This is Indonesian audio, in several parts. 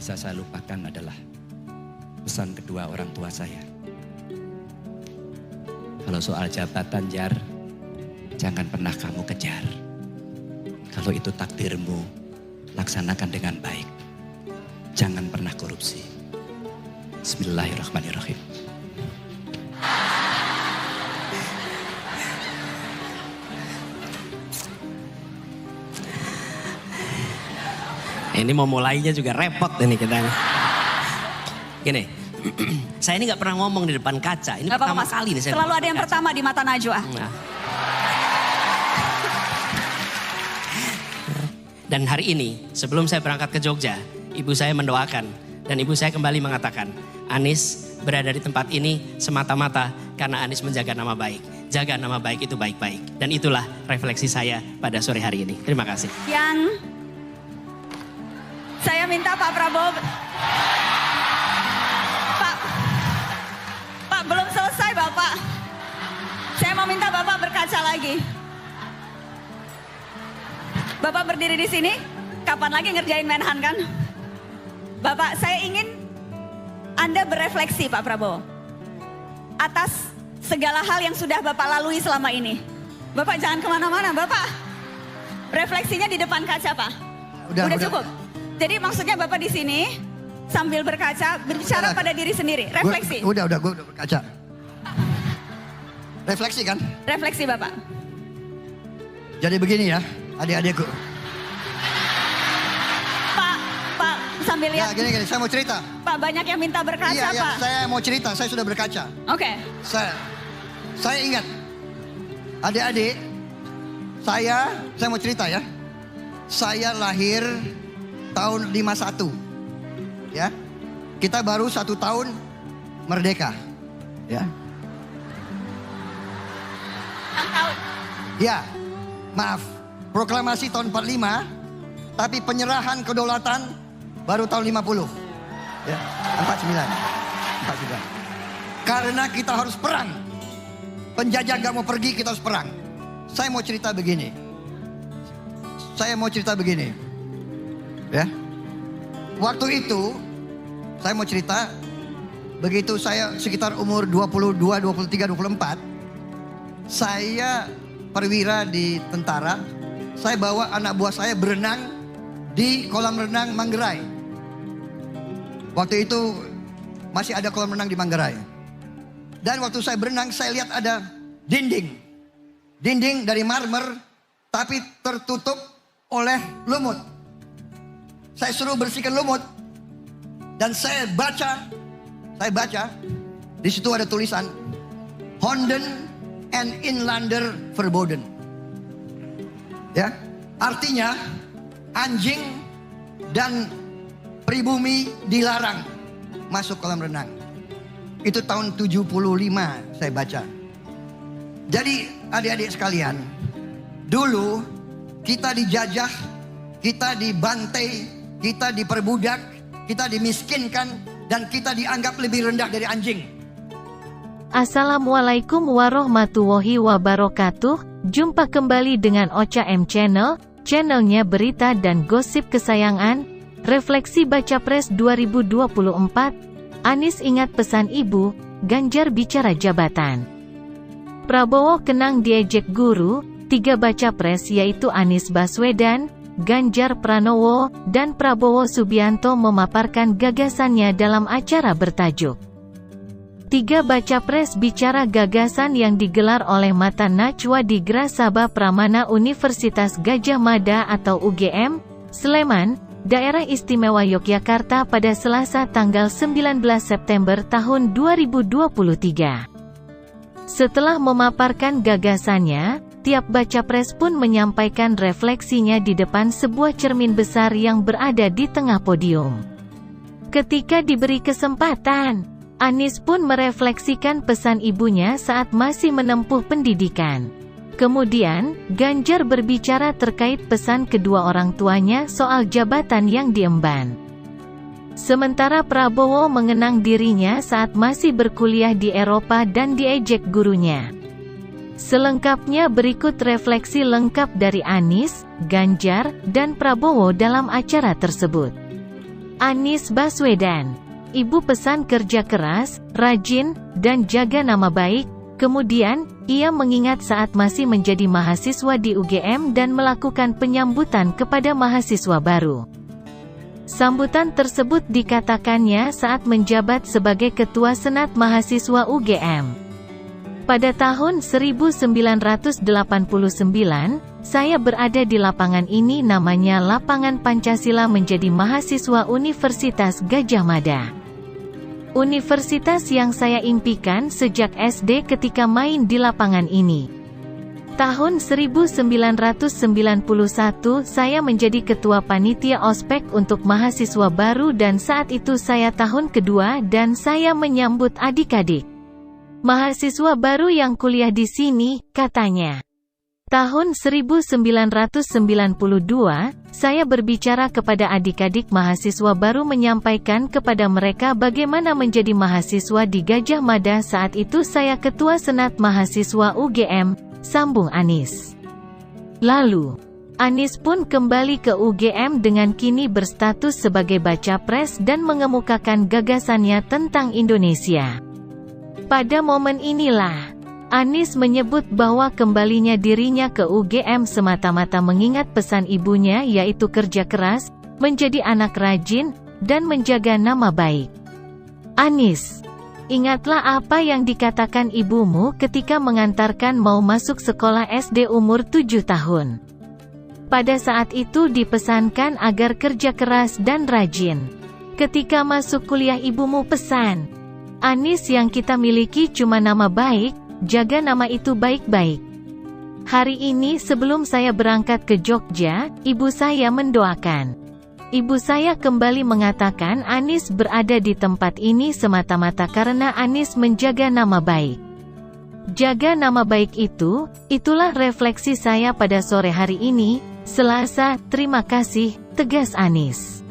bisa saya lupakan adalah pesan kedua orang tua saya. Kalau soal jabatan, Jar, jangan pernah kamu kejar. Kalau itu takdirmu, laksanakan dengan baik. Jangan pernah korupsi. Bismillahirrahmanirrahim. Ini mau mulainya juga repot ini kita. Gini, saya ini nggak pernah ngomong di depan kaca. Ini Gak pertama apa-apa, kali nih saya. selalu ada yang pertama di mata Najwa. Nah. Dan hari ini, sebelum saya berangkat ke Jogja, ibu saya mendoakan. Dan ibu saya kembali mengatakan, Anies berada di tempat ini semata-mata karena Anies menjaga nama baik. Jaga nama baik itu baik-baik. Dan itulah refleksi saya pada sore hari ini. Terima kasih. Yang saya minta Pak Prabowo. Pak, belum selesai Bapak. Saya mau minta Bapak berkaca lagi. Bapak berdiri di sini, kapan lagi ngerjain Menhan kan? Bapak, saya ingin Anda berefleksi Pak Prabowo. Atas segala hal yang sudah Bapak lalui selama ini. Bapak jangan kemana-mana, Bapak. Refleksinya di depan kaca Pak. Udah cukup. Jadi maksudnya Bapak di sini sambil berkaca, berbicara pada diri sendiri. Refleksi. Gue udah berkaca. Refleksi kan? Refleksi Bapak. Jadi begini ya, adik-adikku. Pak, sambil Ya lihat. gini, saya mau cerita. Pak, banyak yang minta berkaca Iya, Pak. saya mau cerita, saya sudah berkaca. Oke. Saya ingat, adik-adik, saya mau cerita ya. Saya lahir tahun 51, ya. Kita baru 1 tahun merdeka, ya. Ya, maaf, proklamasi tahun 45, tapi penyerahan kedaulatan baru tahun 50, ya, 49. Karena kita harus perang. Penjajah gak mau pergi, kita harus perang. Saya mau cerita begini. Ya. Waktu itu, saya mau cerita, begitu saya sekitar umur 22, 23, 24, saya perwira di tentara. Saya bawa anak buah saya berenang di kolam renang Manggarai. Waktu itu masih ada kolam renang di Manggarai. Dan waktu saya berenang, saya lihat ada dinding. Dinding dari marmer, tapi tertutup oleh lumut. Saya suruh bersihkan lumut. Dan saya baca, di situ ada tulisan, Honden en Inlander verboden. Ya, artinya anjing dan pribumi dilarang masuk kolam renang. Itu tahun 75 saya baca. Jadi adik-adik sekalian, dulu kita dijajah, kita dibantai, kita diperbudak, kita dimiskinkan, dan kita dianggap lebih rendah dari anjing. Assalamualaikum warahmatullahi wabarakatuh. Jumpa kembali dengan Ocha M Channel, channelnya berita dan gosip kesayangan. Refleksi Baca Pres 2024. Anies ingat pesan ibu, Ganjar bicara jabatan. Prabowo kenang diejek guru, 3 baca pres yaitu Anies Baswedan, Ganjar Pranowo, dan Prabowo Subianto memaparkan gagasannya dalam acara bertajuk 3 baca pres bicara gagasan yang digelar oleh Mata Najwa di Gera Sabah Pramana Universitas Gadjah Mada atau UGM, Sleman, Daerah Istimewa Yogyakarta pada Selasa tanggal 19 September tahun 2023. Setelah memaparkan gagasannya, tiap baca pres pun menyampaikan refleksinya di depan sebuah cermin besar yang berada di tengah podium. Ketika diberi kesempatan, Anies pun merefleksikan pesan ibunya saat masih menempuh pendidikan. Kemudian, Ganjar berbicara terkait pesan kedua orang tuanya soal jabatan yang diemban. Sementara Prabowo mengenang dirinya saat masih berkuliah di Eropa dan diejek gurunya. Selengkapnya berikut refleksi lengkap dari Anies, Ganjar, dan Prabowo dalam acara tersebut. Anies Baswedan. Ibu pesan kerja keras, rajin, dan jaga nama baik. Kemudian, ia mengingat saat masih menjadi mahasiswa di UGM dan melakukan penyambutan kepada mahasiswa baru. Sambutan tersebut dikatakannya saat menjabat sebagai Ketua Senat Mahasiswa UGM. Pada tahun 1989, saya berada di lapangan ini, namanya Lapangan Pancasila, menjadi mahasiswa Universitas Gadjah Mada. Universitas yang saya impikan sejak SD ketika main di lapangan ini. Tahun 1991 saya menjadi ketua panitia ospek untuk mahasiswa baru dan saat itu saya tahun kedua dan saya menyambut adik-adik mahasiswa baru yang kuliah di sini, katanya. Tahun 1992, saya berbicara kepada adik-adik mahasiswa baru menyampaikan kepada mereka bagaimana menjadi mahasiswa di Gadjah Mada. Saat itu saya Ketua Senat Mahasiswa UGM, sambung Anies. Lalu, Anies pun kembali ke UGM dengan kini berstatus sebagai baca pres dan mengemukakan gagasannya tentang Indonesia. Pada momen inilah, Anies menyebut bahwa kembalinya dirinya ke UGM semata-mata mengingat pesan ibunya, yaitu kerja keras, menjadi anak rajin, dan menjaga nama baik. Anies, ingatlah apa yang dikatakan ibumu ketika mengantarkan mau masuk sekolah SD umur 7 tahun. Pada saat itu dipesankan agar kerja keras dan rajin. Ketika masuk kuliah ibumu pesan, Anies, yang kita miliki cuma nama baik, jaga nama itu baik-baik. Hari ini sebelum saya berangkat ke Jogja, ibu saya mendoakan. Ibu saya kembali mengatakan Anies berada di tempat ini semata-mata karena Anies menjaga nama baik. Jaga nama baik itu, itulah refleksi saya pada sore hari ini, Selasa. Terima kasih, tegas Anies.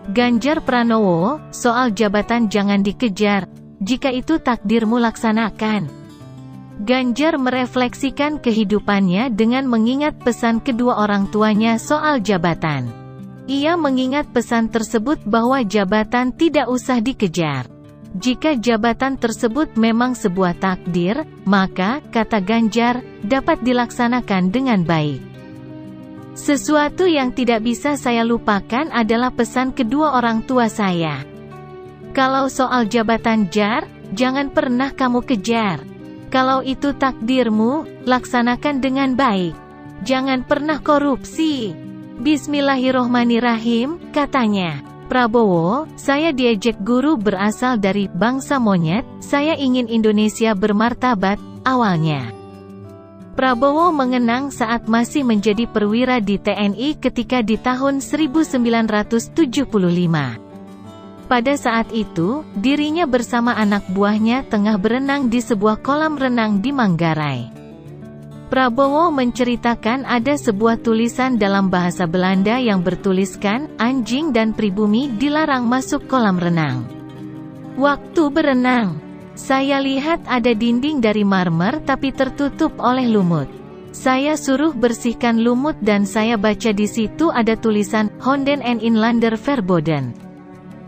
Ganjar Pranowo, soal jabatan jangan dikejar, jika itu takdirmu laksanakan. Ganjar merefleksikan kehidupannya dengan mengingat pesan kedua orang tuanya soal jabatan. Ia mengingat pesan tersebut bahwa jabatan tidak usah dikejar. Jika jabatan tersebut memang sebuah takdir, maka, kata Ganjar, dapat dilaksanakan dengan baik. Sesuatu yang tidak bisa saya lupakan adalah pesan kedua orang tua saya. Kalau soal jabatan Jar, jangan pernah kamu kejar. Kalau itu takdirmu, laksanakan dengan baik. Jangan pernah korupsi. Bismillahirrohmanirrahim, katanya. Prabowo, saya diejek guru berasal dari bangsa monyet, saya ingin Indonesia bermartabat, awalnya. Prabowo mengenang saat masih menjadi perwira di TNI ketika di tahun 1975. Pada saat itu, dirinya bersama anak buahnya tengah berenang di sebuah kolam renang di Manggarai. Prabowo menceritakan ada sebuah tulisan dalam bahasa Belanda yang bertuliskan, anjing dan pribumi dilarang masuk kolam renang. Waktu berenang, saya lihat ada dinding dari marmer tapi tertutup oleh lumut. Saya suruh bersihkan lumut dan saya baca di situ ada tulisan, Honden en Inlander Verboden.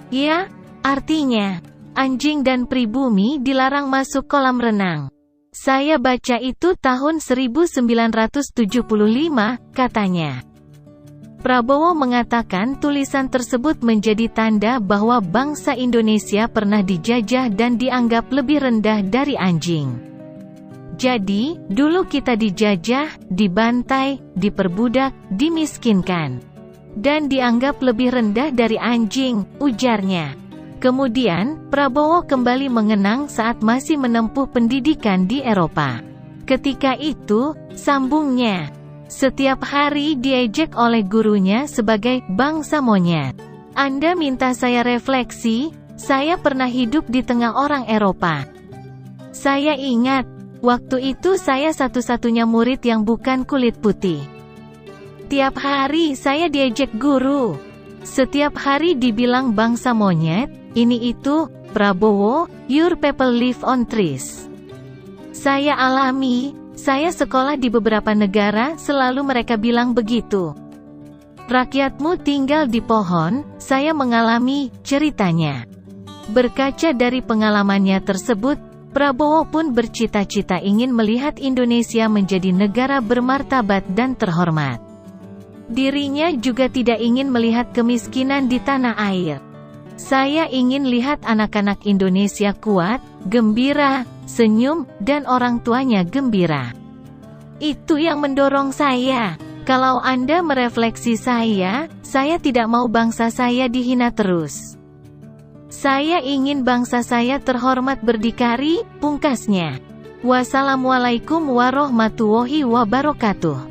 Ya, artinya, anjing dan pribumi dilarang masuk kolam renang. Saya baca itu tahun 1975, katanya. Prabowo mengatakan tulisan tersebut menjadi tanda bahwa bangsa Indonesia pernah dijajah dan dianggap lebih rendah dari anjing. Jadi, dulu kita dijajah, dibantai, diperbudak, dimiskinkan. Dan dianggap lebih rendah dari anjing, ujarnya. Kemudian, Prabowo kembali mengenang saat masih menempuh pendidikan di Eropa. Ketika itu, sambungnya, setiap hari diejek oleh gurunya sebagai bangsa monyet. Anda minta saya refleksi, saya pernah hidup di tengah orang Eropa. Saya ingat, waktu itu saya satu-satunya murid yang bukan kulit putih. Tiap hari saya diejek guru. Setiap hari dibilang bangsa monyet, ini itu, Prabowo, your people live on trees. Saya alami, saya sekolah di beberapa negara, selalu mereka bilang begitu. Rakyatmu tinggal di pohon, saya mengalami, ceritanya. Berkaca dari pengalamannya tersebut, Prabowo pun bercita-cita ingin melihat Indonesia menjadi negara bermartabat dan terhormat. Dirinya juga tidak ingin melihat kemiskinan di tanah air. Saya ingin lihat anak-anak Indonesia kuat, gembira, senyum, dan orang tuanya gembira. Itu yang mendorong saya. Kalau Anda merefleksi saya tidak mau bangsa saya dihina terus. Saya ingin bangsa saya terhormat berdikari, pungkasnya. Wassalamualaikum warahmatullahi wabarakatuh.